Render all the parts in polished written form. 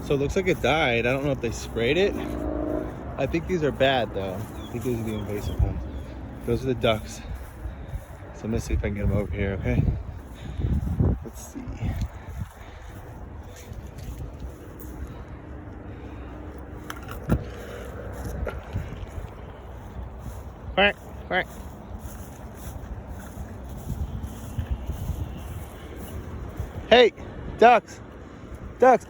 So it looks like it died. I don't know if they sprayed it. I think these are bad though. I think these are the invasive ones. Those are the ducks. So I'm gonna see if I can get them over here, okay? Let's see. Quack, quack. Hey, ducks, ducks.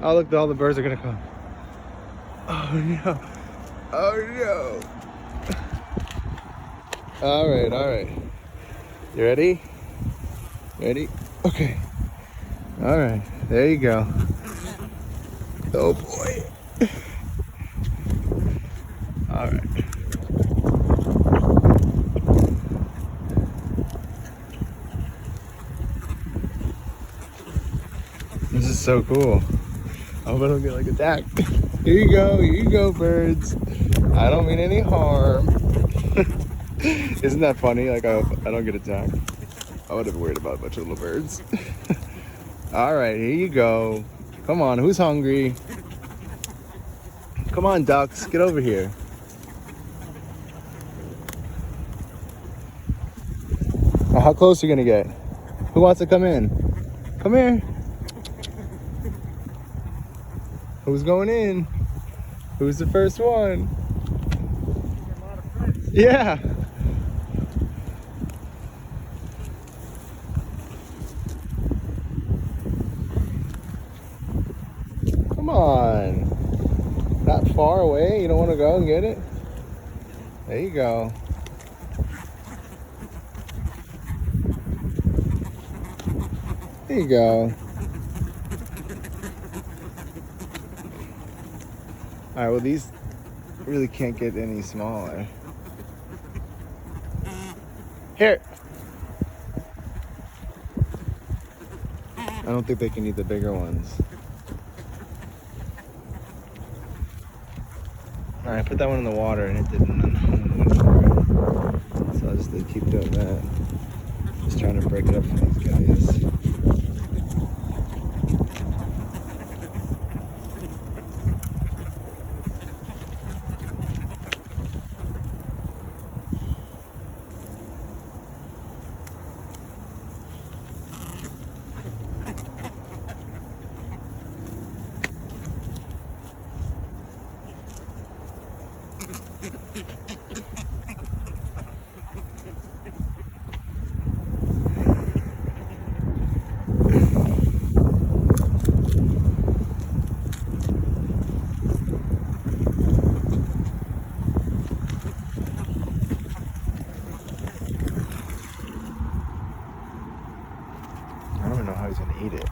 Oh, look, all the birds are gonna come. Oh no, oh no. All right. You ready? Ready? Okay. All right, there you go. Oh boy. All right. This is so cool. I hope I don't get like attacked. Here you go, birds. I don't mean any harm. Isn't that funny? Like, I hope I don't get attacked. I would have worried about a bunch of little birds. All right, here you go. Come on, who's hungry? Come on, ducks, get over here. Oh, how close are you gonna get? Who wants to come in? Come here. Who's going in? Who's the first one? Yeah. Come on. Not far away. You don't want to go and get it? There you go. There you go. All right, well, these really can't get any smaller. Here. I don't think they can eat the bigger ones. All right, put that one in the water and it didn't. So I'll just keep doing that. Just trying to break it up for these guys. I don't know how he's gonna eat it.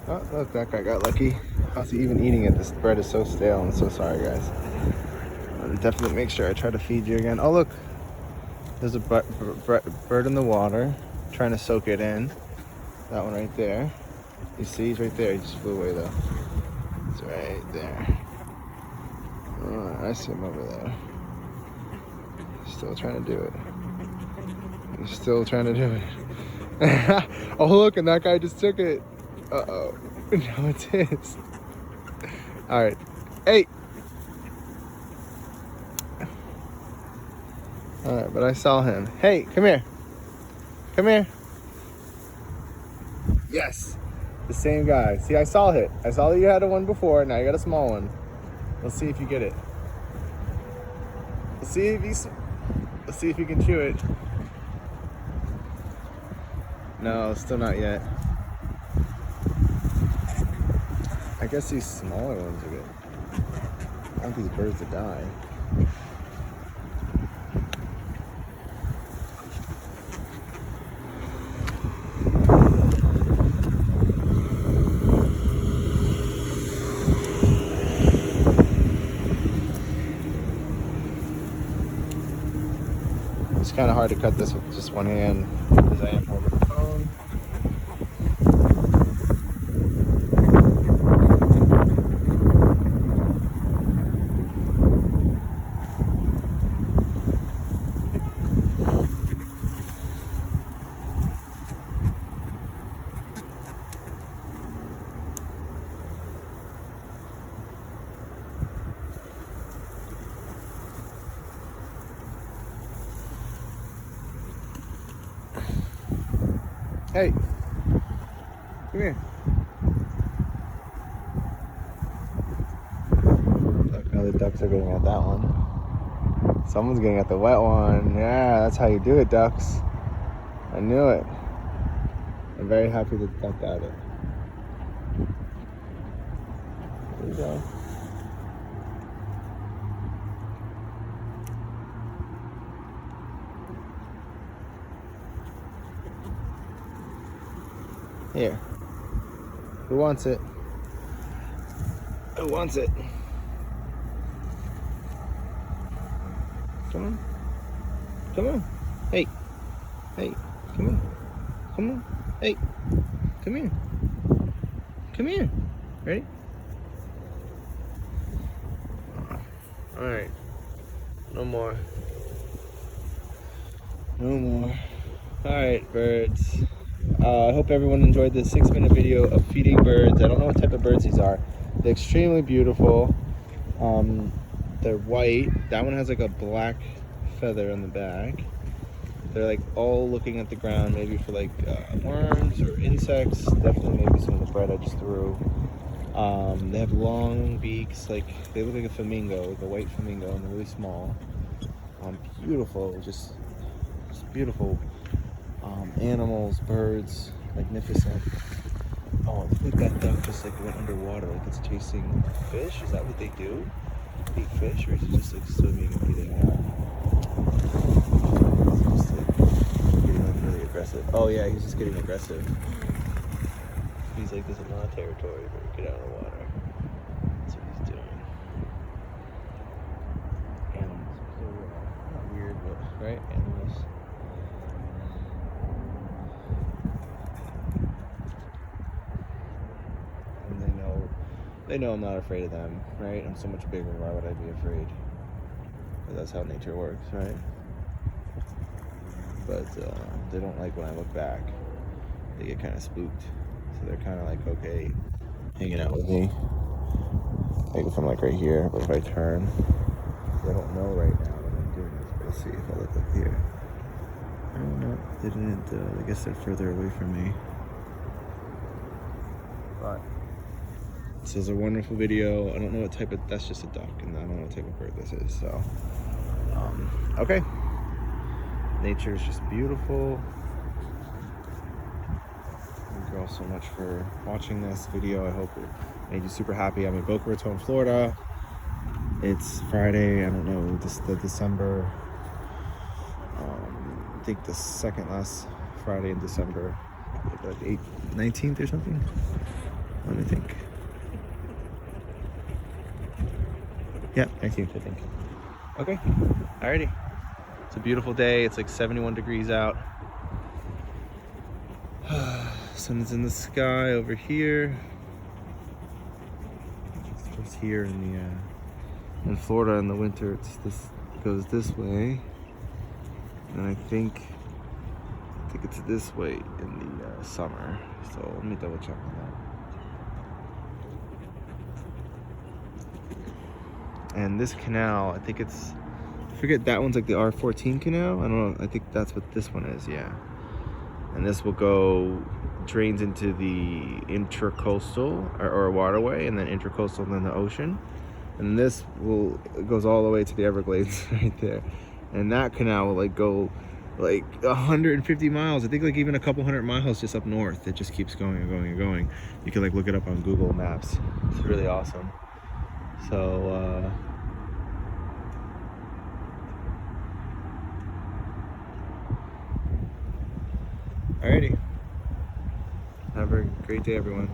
Oh, look, that guy got lucky. How's he even eating it? This bread is so stale. I'm so sorry, guys. I'll definitely make sure I try to feed you again. Oh, look. There's a bird in the water trying to soak it in. That one right there. You see, he's right there. He just flew away, though. It's right there. Oh, I see him over there. Still trying to do it. He's still trying to do it. Oh, look, and that guy just took it. Uh-oh. Now it's his. All right. Hey! All right, but I saw him. Hey, come here. Come here. Yes. The same guy. See, I saw it. I saw that you had one before. Now you got a small one. Let's see if you get it. Let's see if you can chew it. No, still not yet. I guess these smaller ones are good. I want these birds to die. kind of hard to cut this with just one hand because I am holding the phone. Hey, come here. Look, now the ducks are getting at that one. Someone's getting at the wet one. Yeah, that's how you do it, ducks. I knew it. I'm very happy that the duck got it. There you go. Here. Who wants it? Who wants it? Come on. Come on. Hey. Hey. Come on. Come on. Hey. Come here. Come here. Ready? Alright. No more. No more. Alright, birds. I hope everyone enjoyed this 6-minute video of feeding birds. I don't know what type of birds these are. They're extremely beautiful. They're white. That one has like a black feather on the back. They're like all looking at the ground, maybe for like worms or insects. Definitely maybe some of the bread I just threw. They have long beaks, like they look like a flamingo, like a white flamingo, and they're really small. Beautiful, just beautiful. Animals, birds, magnificent. Oh, look, that duck just like went underwater, like it's chasing fish. Is that what they do? Eat fish, or is it just like swimming and eating out? Just like getting like really aggressive. Oh yeah, he's just getting aggressive. He's like, this is not territory, but get out of the water. That's what he's doing. Animals are so not weird, but right? Animals. They know I'm not afraid of them, right? I'm so much bigger, why would I be afraid? But that's how nature works, right? But they don't like when I look back. They get kind of spooked. So they're kind of like, okay, hanging out with me. Like if I'm like right here, but if I turn, they don't know right now that I'm doing this. But let's see if I look up here. I don't know, they didn't, I guess they're further away from me. But this is a wonderful video. I don't know what type of, that's just a duck, and I don't know what type of bird this is, so. Okay. Nature is just beautiful. Thank you all so much for watching this video. I hope it made you super happy. I'm in Boca Raton, Florida. It's Friday, I don't know, the December, I think the second last Friday in December, like 19th or something. Let me think. Yeah, 19th, I think. Okay, alrighty. It's a beautiful day. It's like 71 degrees out. Sun is in the sky over here. It's just here in Florida in the winter. It goes this way, and I think it's this way in the summer. So let me double check on that. And this canal, I think it's, I forget, that one's like the R14 Canal. I don't know, I think that's what this one is, yeah. And this will go, drains into the intracoastal or waterway, and then intracoastal, and then the ocean. And this goes all the way to the Everglades right there. And that canal will like go like 150 miles. I think like even a couple hundred miles just up north. It just keeps going and going and going. You can like look it up on Google Maps. It's really awesome. So, alrighty. Have a great day, everyone.